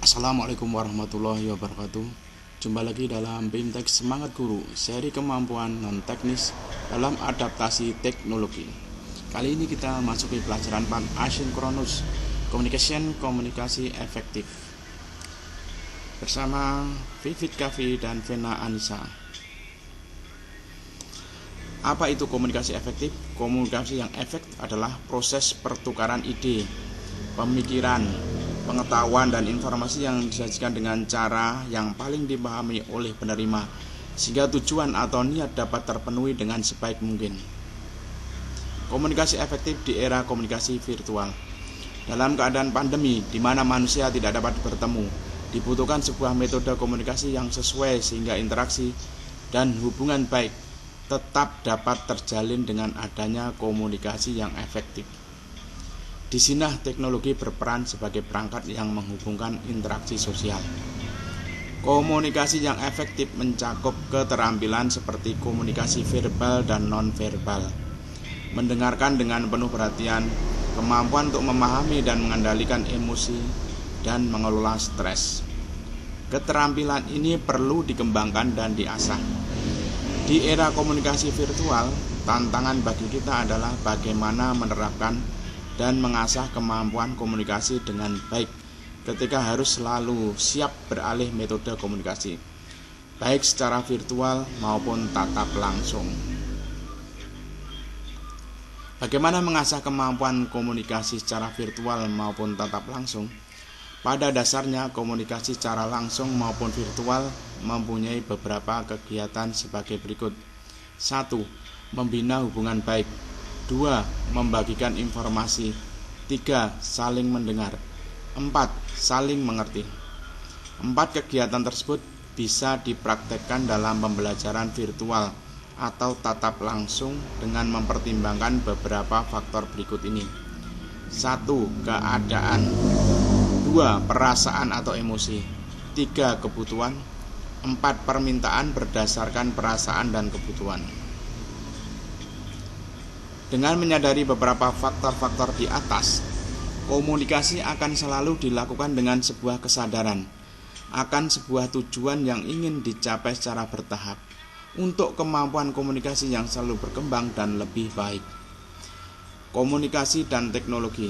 Assalamualaikum warahmatullahi wabarakatuh. Jumpa lagi dalam BIMTEK Semangat Guru, seri kemampuan non-teknis dalam adaptasi teknologi. Kali ini kita masuki pelajaran Pan Asynchronous Communication, komunikasi efektif bersama Vivit Kavi dan Vena Anissa. Apa itu komunikasi efektif? Komunikasi yang efektif adalah proses pertukaran ide, pemikiran, pengetahuan dan informasi yang disajikan dengan cara yang paling dipahami oleh penerima, sehingga tujuan atau niat dapat terpenuhi dengan sebaik mungkin. Komunikasi efektif di era komunikasi virtual. Dalam keadaan pandemi di mana manusia tidak dapat bertemu, dibutuhkan sebuah metode komunikasi yang sesuai sehingga interaksi dan hubungan baik tetap dapat terjalin dengan adanya komunikasi yang efektif. Di sini teknologi berperan sebagai perangkat yang menghubungkan interaksi sosial. Komunikasi yang efektif mencakup keterampilan seperti komunikasi verbal dan non-verbal, mendengarkan dengan penuh perhatian, kemampuan untuk memahami dan mengendalikan emosi, dan mengelola stres. Keterampilan ini perlu dikembangkan dan diasah. Di era komunikasi virtual, tantangan bagi kita adalah bagaimana menerapkan dan mengasah kemampuan komunikasi dengan baik ketika harus selalu siap beralih metode komunikasi, baik secara virtual maupun tatap langsung. Bagaimana mengasah kemampuan komunikasi secara virtual maupun tatap langsung? Pada dasarnya, komunikasi secara langsung maupun virtual mempunyai beberapa kegiatan sebagai berikut. 1. Membina hubungan baik. 2. Membagikan informasi. 3. Saling mendengar. 4. Saling mengerti. 4 kegiatan tersebut bisa dipraktekkan dalam pembelajaran virtual atau tatap langsung dengan mempertimbangkan beberapa faktor berikut ini. 1. Keadaan. 2. Perasaan atau emosi. 3. Kebutuhan. 4. Permintaan berdasarkan perasaan dan kebutuhan. Dengan menyadari beberapa faktor-faktor di atas, komunikasi akan selalu dilakukan dengan sebuah kesadaran akan sebuah tujuan yang ingin dicapai secara bertahap untuk kemampuan komunikasi yang selalu berkembang dan lebih baik. Komunikasi dan teknologi.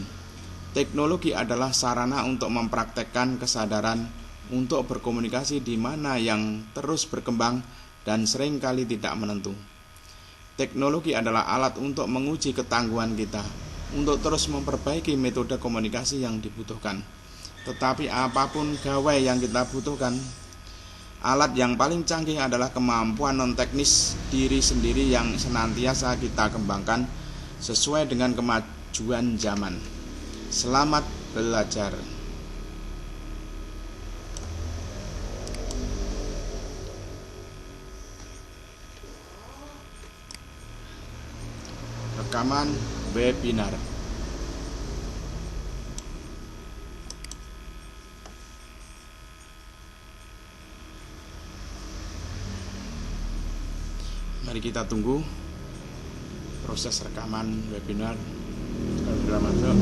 Teknologi adalah sarana untuk mempraktekkan kesadaran untuk berkomunikasi di mana yang terus berkembang dan seringkali tidak menentu. Teknologi adalah alat untuk menguji ketangguhan kita untuk terus memperbaiki metode komunikasi yang dibutuhkan. Tetapi apapun gawai yang kita butuhkan, alat yang paling canggih adalah kemampuan non-teknis diri sendiri yang senantiasa kita kembangkan sesuai dengan kemajuan zaman. Selamat belajar. Rekaman webinar. Mari kita tunggu proses rekaman webinar. Kalau sudah masuk,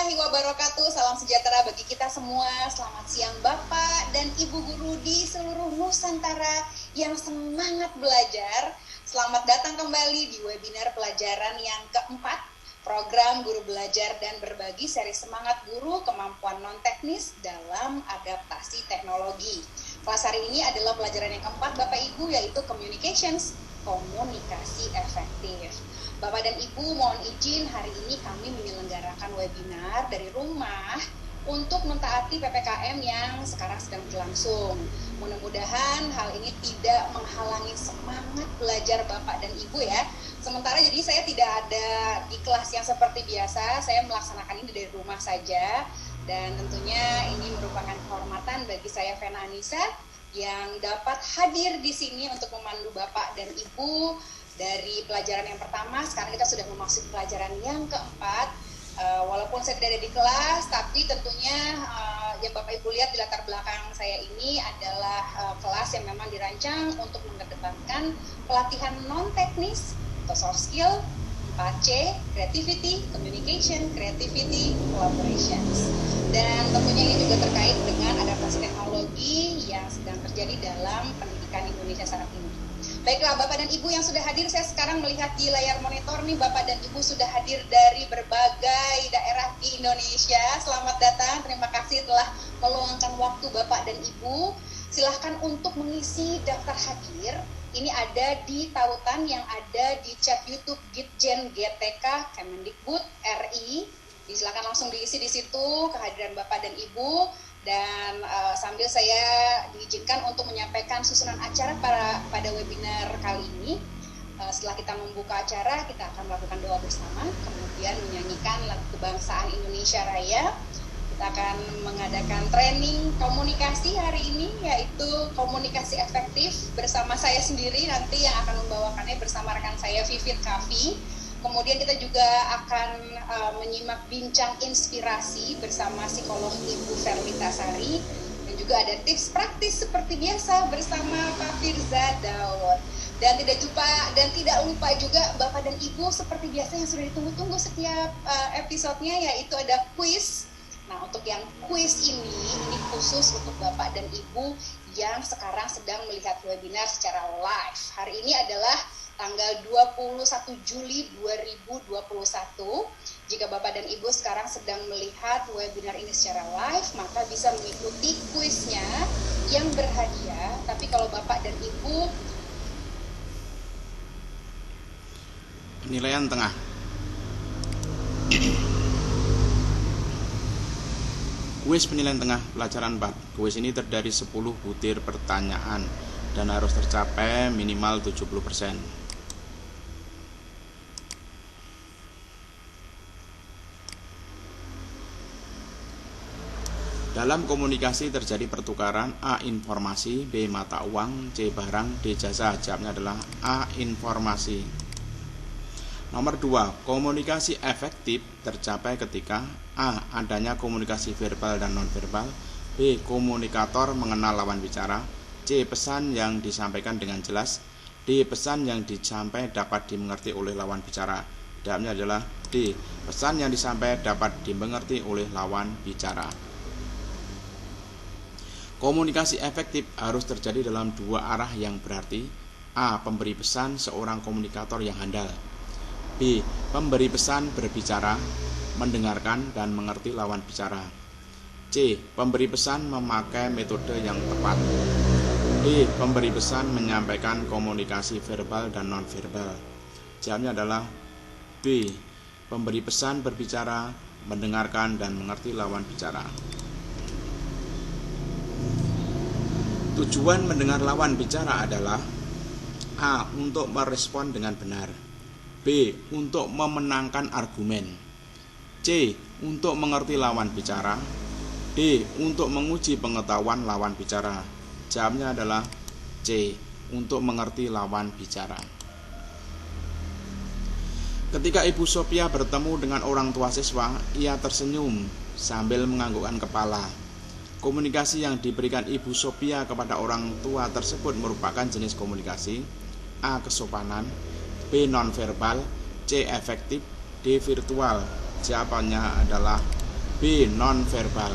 warahmatullahi wabarakatuh. Salam sejahtera bagi kita semua. Selamat siang Bapak dan Ibu guru di seluruh Nusantara yang semangat belajar. Selamat datang kembali di webinar pelajaran yang keempat, program Guru Belajar dan Berbagi seri Semangat Guru Kemampuan Non-Teknis dalam Adaptasi Teknologi. Kelas hari ini adalah pelajaran yang keempat Bapak Ibu, yaitu Communications, komunikasi efektif. Bapak dan Ibu, mohon izin hari ini kami menyelenggarakan webinar dari rumah untuk mentaati PPKM yang sekarang sedang berlangsung. Mudah-mudahan hal ini tidak menghalangi semangat belajar Bapak dan Ibu ya. Sementara jadi saya tidak ada di kelas yang seperti biasa, saya melaksanakan ini dari rumah saja. Dan tentunya ini merupakan kehormatan bagi saya, Vena Anissa, yang dapat hadir di sini untuk memandu Bapak dan Ibu dari pelajaran yang pertama. Sekarang kita sudah memasuki pelajaran yang keempat. Walaupun saya tidak ada di kelas, tapi tentunya yang Bapak Ibu lihat di latar belakang saya ini adalah kelas yang memang dirancang untuk mengedepankan pelatihan non-teknis atau soft skill, 4C, creativity, communication, creativity, collaborations. Dan tentunya ini juga terkait dengan adaptasi teknologi yang sedang terjadi dalam pendidikan Indonesia saat ini. Baiklah Bapak dan Ibu yang sudah hadir, saya sekarang melihat di layar monitor nih, Bapak dan Ibu sudah hadir dari berbagai daerah di Indonesia. Selamat datang, terima kasih telah meluangkan waktu Bapak dan Ibu. Silahkan untuk mengisi daftar hadir. Ini ada di tautan yang ada di chat YouTube Ditjen GTK Kemendikbud RI. Silakan langsung diisi di situ kehadiran Bapak dan Ibu. Dan sambil saya diizinkan untuk menyampaikan susunan acara pada webinar kali ini. Setelah kita membuka acara, kita akan melakukan doa bersama, kemudian menyanyikan lagu kebangsaan Indonesia Raya. Kita akan mengadakan training komunikasi hari ini, yaitu komunikasi efektif bersama saya sendiri nanti yang akan membawakannya bersama rekan saya Vivit Kavi. Kemudian kita juga akan menyimak bincang inspirasi bersama psikolog Ibu Verlita Sari, dan juga ada tips praktis seperti biasa bersama Pak Firza Daud. Dan tidak lupa juga Bapak dan Ibu seperti biasa yang sudah ditunggu-tunggu setiap episodenya, yaitu ada quiz. Nah, untuk yang quiz ini khusus untuk Bapak dan Ibu yang sekarang sedang melihat webinar secara live. Hari ini adalah tanggal 21 Juli 2021. Jika Bapak dan Ibu sekarang sedang melihat webinar ini secara live, maka bisa mengikuti kuisnya yang berhadiah. Tapi kalau Bapak dan Ibu penilaian tengah. Kuis penilaian tengah pelajaran 4. Kuis ini terdiri 10 butir pertanyaan dan harus tercapai minimal 70%. Dalam komunikasi terjadi pertukaran A. Informasi, B. Mata uang, C. Barang, D. Jasa. Jawabnya adalah A. Informasi. Nomor 2. Komunikasi efektif tercapai ketika A. Adanya komunikasi verbal dan nonverbal, B. Komunikator mengenal lawan bicara, C. Pesan yang disampaikan dengan jelas, D. Pesan yang disampaikan dapat dimengerti oleh lawan bicara. Jawabnya adalah D. Pesan yang disampaikan dapat dimengerti oleh lawan bicara. Komunikasi efektif harus terjadi dalam dua arah yang berarti A. Pemberi pesan seorang komunikator yang handal, B. Pemberi pesan berbicara, mendengarkan dan mengerti lawan bicara, C. Pemberi pesan memakai metode yang tepat, D. Pemberi pesan menyampaikan komunikasi verbal dan nonverbal. Jawabnya adalah B. Pemberi pesan berbicara, mendengarkan dan mengerti lawan bicara. Tujuan mendengar lawan bicara adalah A. Untuk merespon dengan benar, B. Untuk memenangkan argumen, C. Untuk mengerti lawan bicara, D. Untuk menguji pengetahuan lawan bicara. Jawabnya adalah C. Untuk mengerti lawan bicara. Ketika Ibu Sophia bertemu dengan orang tua siswa, ia tersenyum sambil menganggukkan kepala. Komunikasi yang diberikan Ibu Sophia kepada orang tua tersebut merupakan jenis komunikasi A. Kesopanan, B. Nonverbal, C. Efektif, D. Virtual. Jawabannya adalah B. Nonverbal.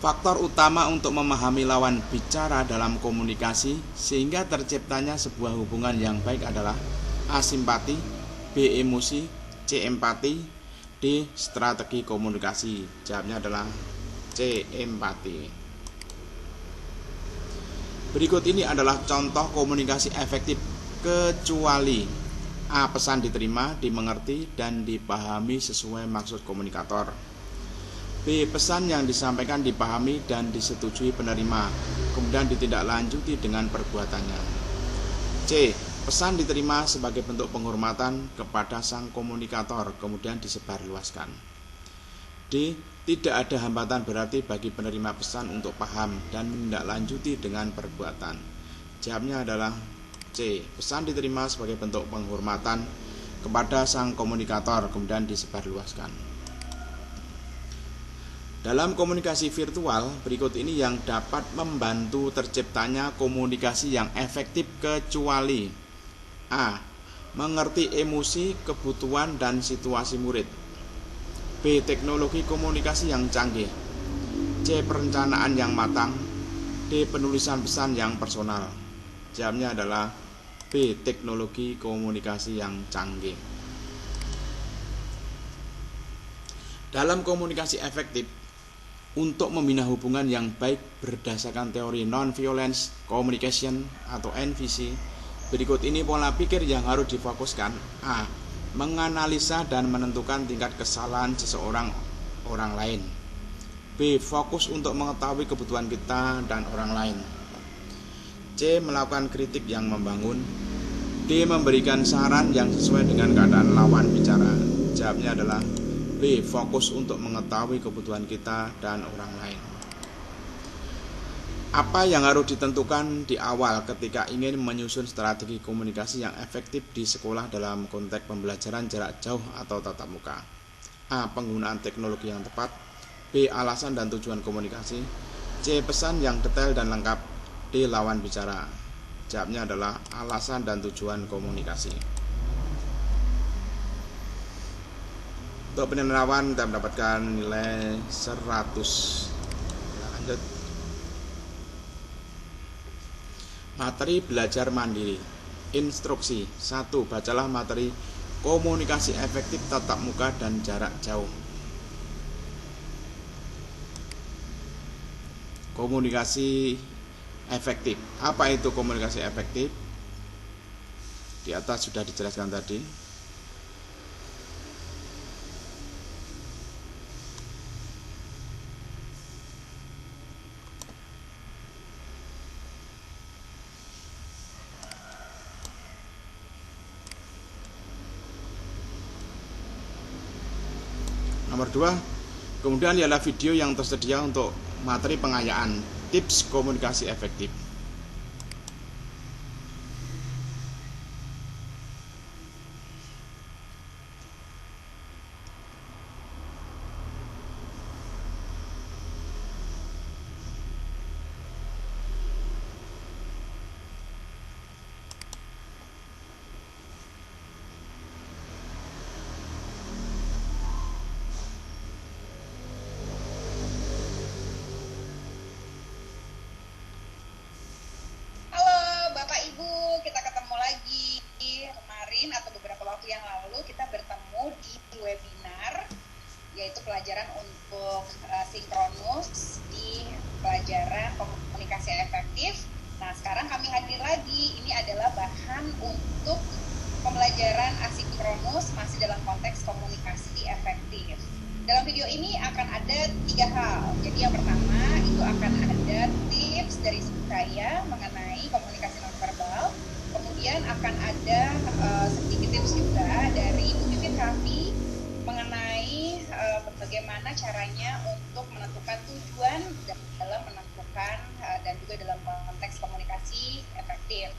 Faktor utama untuk memahami lawan bicara dalam komunikasi sehingga terciptanya sebuah hubungan yang baik adalah A. Simpati, B. Emosi, C. Empati, D. Strategi komunikasi. Jawabnya adalah C. Empati. Berikut ini adalah contoh komunikasi efektif kecuali A. Pesan diterima, dimengerti, dan dipahami sesuai maksud komunikator. B. Pesan yang disampaikan dipahami dan disetujui penerima, kemudian ditindaklanjuti dengan perbuatannya. C. Pesan diterima sebagai bentuk penghormatan kepada sang komunikator, kemudian disebarluaskan. D. Tidak ada hambatan berarti bagi penerima pesan untuk paham dan menindaklanjuti dengan perbuatan. Jawabnya adalah C. Pesan diterima sebagai bentuk penghormatan kepada sang komunikator, kemudian disebarluaskan. Dalam komunikasi virtual, berikut ini yang dapat membantu terciptanya komunikasi yang efektif kecuali A. Mengerti emosi, kebutuhan, dan situasi murid. B. Teknologi komunikasi yang canggih. C. Perencanaan yang matang. D. Penulisan pesan yang personal. Jawabnya adalah B. Teknologi komunikasi yang canggih. Dalam komunikasi efektif, untuk membina hubungan yang baik berdasarkan teori non-violence communication atau NVC, berikut ini pola pikir yang harus difokuskan. A. Menganalisa dan menentukan tingkat kesalahan seseorang orang lain. B. Fokus untuk mengetahui kebutuhan kita dan orang lain. C. Melakukan kritik yang membangun. D. Memberikan saran yang sesuai dengan keadaan lawan bicara. Jawabnya adalah B. Fokus untuk mengetahui kebutuhan kita dan orang lain. Apa yang harus ditentukan di awal ketika ingin menyusun strategi komunikasi yang efektif di sekolah dalam konteks pembelajaran jarak jauh atau tatap muka? A. Penggunaan teknologi yang tepat. B. Alasan dan tujuan komunikasi. C. Pesan yang detail dan lengkap. D. Lawan bicara. Jawabnya adalah alasan dan tujuan komunikasi. Untuk penerawan kita mendapatkan nilai 100. Lanjut. Materi belajar mandiri. Instruksi 1. Bacalah materi komunikasi efektif tatap muka dan jarak jauh. Komunikasi efektif. Apa itu komunikasi efektif? Di atas sudah dijelaskan tadi. Nomor 2, kemudian ialah video yang tersedia untuk materi pengayaan tips komunikasi efektif. Yaitu pelajaran untuk sinkronus di pelajaran komunikasi efektif. Nah, sekarang kami hadir lagi. Ini adalah bahan untuk pembelajaran asinkronus masih dalam konteks komunikasi efektif. Dalam video ini akan ada 3 hal. Jadi yang pertama itu akan ada tips dari saya mengenai komunikasi nonverbal. Kemudian akan ada sedikit tips juga dari Ibu Vivit Raffi mengenai bagaimana caranya untuk menentukan tujuan dalam menentukan dan juga dalam konteks komunikasi efektif.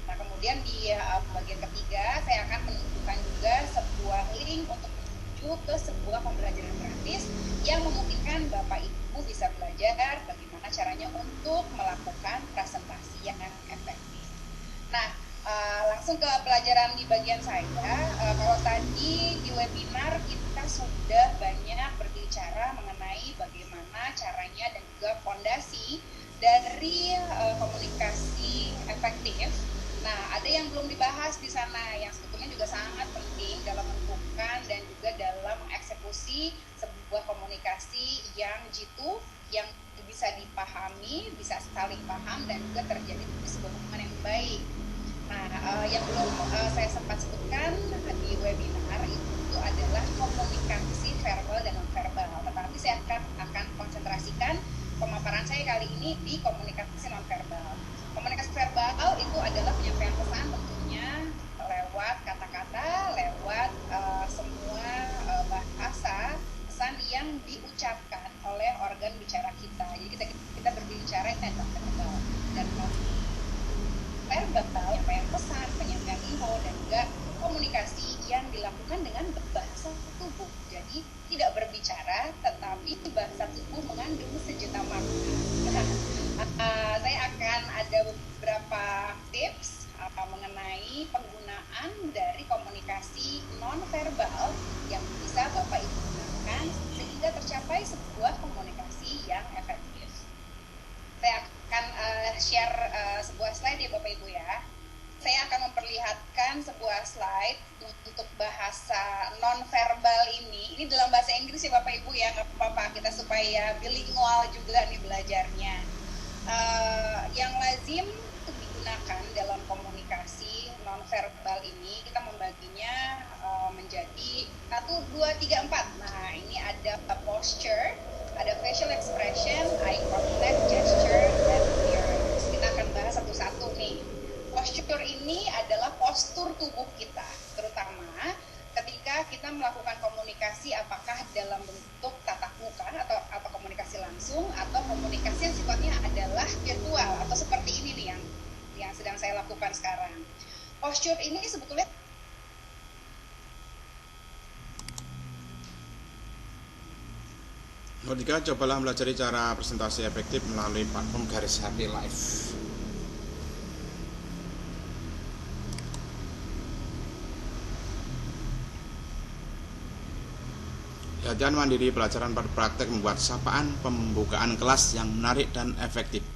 Nah, kemudian di bagian ketiga saya akan menunjukkan juga sebuah link untuk menuju ke sebuah pembelajaran gratis yang memungkinkan Bapak Ibu bisa belajar bagaimana caranya untuk melakukan presentasi yang efektif. Nah, langsung ke pelajaran di bagian saya. Kalau tadi di webinar kita sudah banyak berbicara mengenai bagaimana caranya dan juga fondasi dari komunikasi efektif. Nah, ada yang belum dibahas di sana yang sebetulnya juga sangat penting dalam menentukan dan juga dalam mengeksekusi sebuah komunikasi yang jitu, yang bisa dipahami, bisa saling paham dan juga terjadi sebuah hubungan yang baik. Nah, yang belum saya sempat sebutkan di webinar itu adalah komunikasi verbal dan non-verbal. Tetapi saya akan konsentrasikan pemaparan saya kali ini di komunikasi non-verbal. Komunikasi verbal itu adalah penyampaian pesan tentunya lewat kata-kata, lewat semua bahasa pesan yang diucapkan oleh organ bicara kita. Jadi kita berbicara itu non-verbal dan verbal, penyampaian pesan, penyampaian info, dan juga komunikasi yang dilakukan dengan bahasa tubuh. Jadi tidak berbicara, tetapi bahasa tubuh mengandung sejuta makna. Saya akan ada beberapa tips mengenai penggunaan dari komunikasi non-verbal yang bisa Bapak Ibu gunakan sehingga tercapai sebuah komunikasi yang efektif. Saya akan share sebuah slide ya Bapak Ibu ya. Saya akan memperlihatkan sebuah slide untuk bahasa non-verbal ini. Ini dalam bahasa Inggris ya Bapak Ibu ya, nggak apa-apa, kita supaya bilingual juga nih belajarnya. Yang lazim untuk digunakan dalam komunikasi non-verbal ini, kita membaginya menjadi 1, 2, 3, 4. Nah, ini ada posture, ada facial expression, eye contact, gesture, dan appearance. Kita akan bahas satu-satu nih. Posture ini adalah postur tubuh kita, terutama ketika kita melakukan komunikasi apakah dalam bentuk tatap muka atau komunikasi langsung atau komunikasi yang sifatnya adalah virtual atau seperti ini nih yang sedang saya lakukan sekarang. Posture ini sebetulnya Ketika cobalah belajar cara presentasi efektif melalui platform Garis HP Live. Latihan mandiri pelajaran praktek membuat sapaan pembukaan kelas yang menarik dan efektif.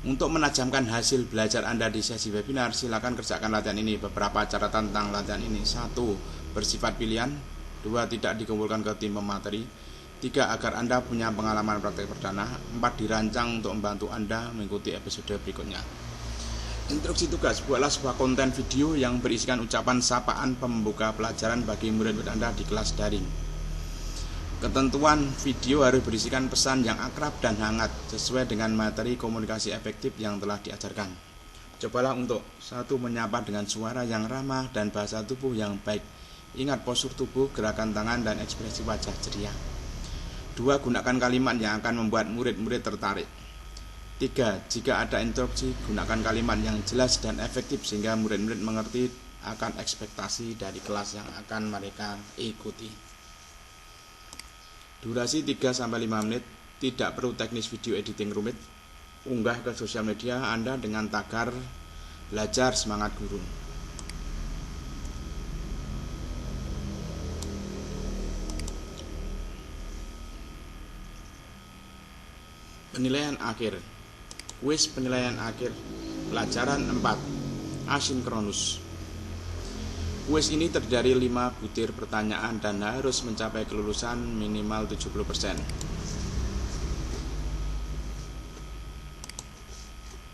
Untuk menajamkan hasil belajar Anda di sesi webinar, silakan kerjakan latihan ini. Beberapa catatan tentang latihan ini: 1. Bersifat pilihan. 2. Tidak dikumpulkan ke tim pemateri. 3. Agar Anda punya pengalaman praktek perdana. 4. Dirancang untuk membantu Anda mengikuti episode berikutnya. Instruksi tugas: buatlah sebuah konten video yang berisikan ucapan sapaan pembuka pelajaran bagi murid-murid Anda di kelas daring. Ketentuan video harus berisikan pesan yang akrab dan hangat sesuai dengan materi komunikasi efektif yang telah diajarkan. Cobalah untuk 1. Menyapa dengan suara yang ramah dan bahasa tubuh yang baik. Ingat postur tubuh, gerakan tangan, dan ekspresi wajah ceria. 2. Gunakan kalimat yang akan membuat murid-murid tertarik. 3. Jika ada interupsi, gunakan kalimat yang jelas dan efektif sehingga murid-murid mengerti akan ekspektasi dari kelas yang akan mereka ikuti. Durasi 3-5 menit, tidak perlu teknis video editing rumit. Unggah ke sosial media Anda dengan tagar belajar semangat guru. Penilaian akhir. Kuis penilaian akhir pelajaran 4 asinkronus. Kuis ini terdiri 5 butir pertanyaan dan harus mencapai kelulusan minimal 70%.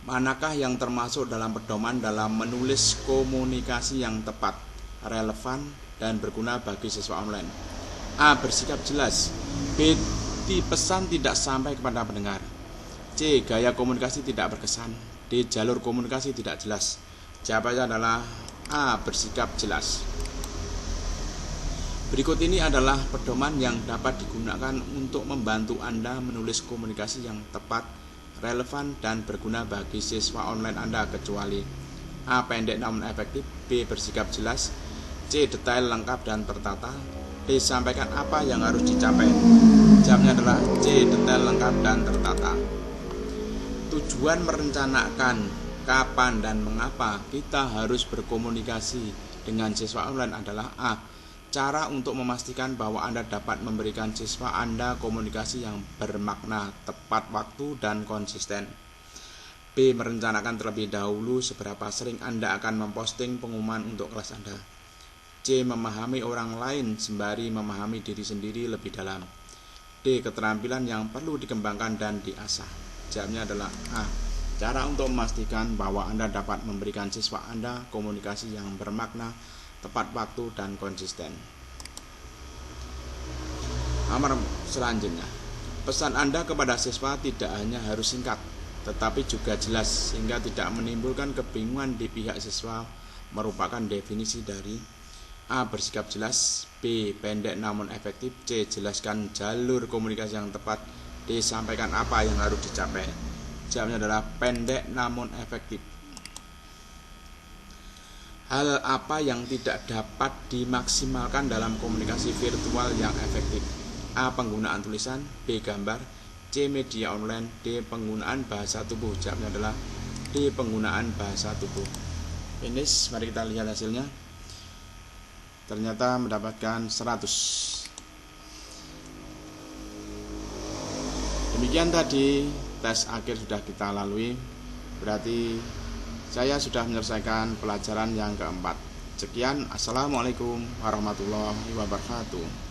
Manakah yang termasuk dalam pedoman dalam menulis komunikasi yang tepat, relevan, dan berguna bagi siswa online? A. Bersikap jelas. B. Pesan tidak sampai kepada pendengar. C. Gaya komunikasi tidak berkesan. D. Jalur komunikasi tidak jelas. Jawabannya adalah A. Bersikap jelas. Berikut ini adalah pedoman yang dapat digunakan untuk membantu Anda menulis komunikasi yang tepat, relevan, dan berguna bagi siswa online Anda, kecuali A. Pendek namun efektif. B. Bersikap jelas. C. Detail, lengkap, dan tertata. D. Sampaikan apa yang harus dicapai. Jawabnya adalah C. Detail, lengkap, dan tertata. Tujuan merencanakan kapan dan mengapa kita harus berkomunikasi dengan siswa online adalah A. Cara untuk memastikan bahwa Anda dapat memberikan siswa Anda komunikasi yang bermakna, tepat waktu, dan konsisten. B. Merencanakan terlebih dahulu seberapa sering Anda akan memposting pengumuman untuk kelas Anda. C. Memahami orang lain sembari memahami diri sendiri lebih dalam. D. Keterampilan yang perlu dikembangkan dan diasah. Jawabnya adalah A. Cara untuk memastikan bahwa Anda dapat memberikan siswa Anda komunikasi yang bermakna, tepat waktu, dan konsisten. Nomor selanjutnya, pesan Anda kepada siswa tidak hanya harus singkat, tetapi juga jelas sehingga tidak menimbulkan kebingungan di pihak siswa. Merupakan definisi dari A. Bersikap jelas, B. Pendek namun efektif, C. Jelaskan jalur komunikasi yang tepat, D. Sampaikan apa yang harus dicapai. Jawabnya adalah pendek namun efektif. Hal apa yang tidak dapat dimaksimalkan dalam komunikasi virtual yang efektif? A. Penggunaan tulisan, B. Gambar, C. Media online, D. Penggunaan bahasa tubuh. Jawabnya adalah D. Penggunaan bahasa tubuh. Finish, mari kita lihat hasilnya. Ternyata mendapatkan 100. Demikian tadi tes akhir sudah kita lalui. Berarti saya sudah menyelesaikan pelajaran yang keempat. Sekian, assalamualaikum warahmatullahi wabarakatuh.